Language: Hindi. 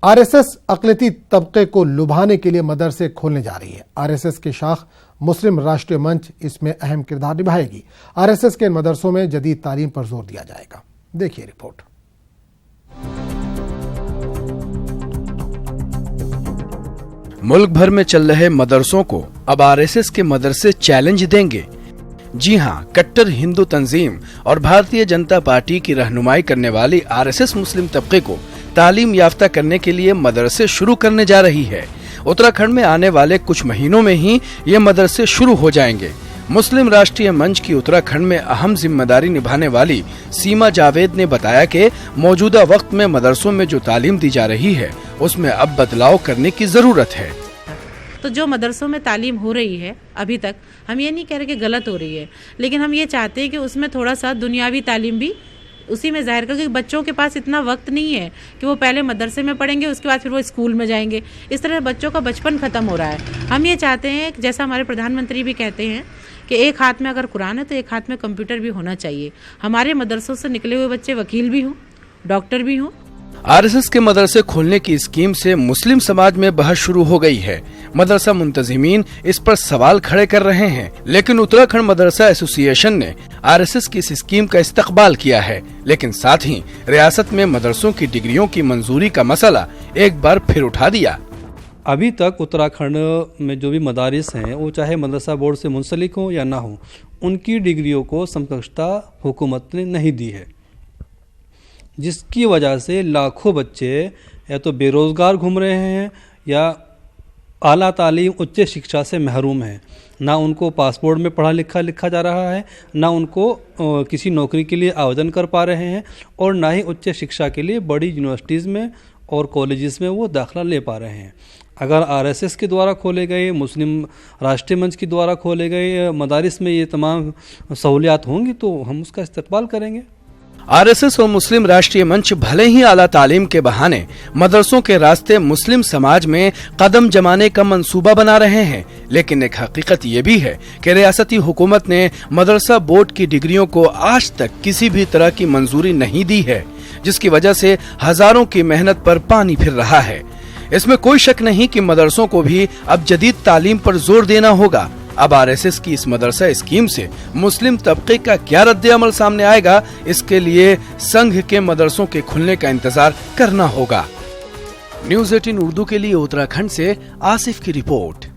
आरएसएस अक़लियती तबके को लुभाने के लिए मदरसे खोलने जा रही है। आरएसएस की शाख मुस्लिम राष्ट्रीय मंच इसमें अहम किरदार निभाएगी। आरएसएस के मदरसों में जदीद तालीम पर जोर दिया जाएगा। देखिए रिपोर्ट। मुल्क भर में चल रहे मदरसों को अब आरएसएस के मदरसे चैलेंज देंगे। जी हां, कट्टर हिंदू तंजीम और भारतीय जनता पार्टी की रहनुमाई करने वाली आरएसएस मुस्लिम तबके को तालीम याफ्ता करने के लिए मदरसे शुरू करने जा रही है। उत्तराखंड में आने वाले कुछ महीनों में ही ये मदरसे शुरू हो जाएंगे। मुस्लिम राष्ट्रीय मंच की उत्तराखंड में अहम जिम्मेदारी निभाने वाली सीमा जावेद ने बताया कि मौजूदा वक्त में मदरसों में जो तालीम दी जा रही है उसमें अब बदलाव करने की जरूरत है। तो जो मदरसों में तालीम हो रही है अभी तक, हम ये नहीं कह रहे कि गलत हो रही है, लेकिन हम ये चाहते हैं कि उसमें थोड़ा सा दुनियावी तालीम भी उसी में जाहिर कर, क्योंकि बच्चों के पास इतना वक्त नहीं है कि वो पहले मदरसे में पढ़ेंगे, उसके बाद फिर वो स्कूल में जाएंगे। इस तरह बच्चों का बचपन खत्म हो रहा है। हम ये चाहते हैं, जैसा हमारे प्रधानमंत्री भी कहते हैं कि एक हाथ में अगर कुरान है तो एक हाथ में कंप्यूटर भी होना चाहिए। हमारे मदरसों से निकले हुए बच्चे वकील भी हों, डॉक्टर भी हों। आरएसएस के मदरसे खोलने की स्कीम से मुस्लिम समाज में बहस शुरू हो गई है। मदरसा मुंतजिमीन इस पर सवाल खड़े कर रहे हैं, लेकिन उत्तराखंड मदरसा एसोसिएशन ने आरएसएस की इस स्कीम का इस्तकबाल किया है। लेकिन साथ ही रियासत में मदरसों की डिग्रियों की मंजूरी का मसला एक बार फिर उठा दिया। अभी तक उत्तराखंड में जो भी मदारिस हैं, वो चाहे मदरसा बोर्ड से मुंसलिक हो या ना हो, उनकी डिग्रियों को समकक्षता हुकूमत ने नहीं दी है, जिसकी वजह से लाखों बच्चे या तो बेरोज़गार घूम रहे हैं या आला तालीम उच्च शिक्षा से महरूम हैं। ना उनको पासपोर्ट में पढ़ा लिखा जा रहा है, ना उनको किसी नौकरी के लिए आवेदन कर पा रहे हैं, और ना ही उच्च शिक्षा के लिए बड़ी यूनिवर्सिटीज़ में और कॉलेजेस में वो दाखिला ले पा रहे हैं। अगर आरएसएस के द्वारा खोले गए, मुस्लिम राष्ट्रीय मंच के द्वारा खोले गए मदारिस में ये तमाम सहूलियात होंगी तो हम उसका इस्तेमाल करेंगे। आरएसएस और मुस्लिम राष्ट्रीय मंच भले ही आला तालीम के बहाने मदरसों के रास्ते मुस्लिम समाज में कदम जमाने का मंसूबा बना रहे हैं, लेकिन एक हकीकत ये भी है कि रियासती हुकूमत ने मदरसा बोर्ड की डिग्रियों को आज तक किसी भी तरह की मंजूरी नहीं दी है, जिसकी वजह से हजारों की मेहनत पर पानी फिर रहा है। इसमें कोई शक नहीं कि मदरसों को भी अब जदीद तालीम पर जोर देना होगा। अब आरएसएस की इस मदरसा स्कीम से मुस्लिम तबके का क्या रद्द-ए-अमल सामने आएगा, इसके लिए संघ के मदरसों के खुलने का इंतजार करना होगा। न्यूज़ 18 उर्दू के लिए उत्तराखंड से आसिफ की रिपोर्ट।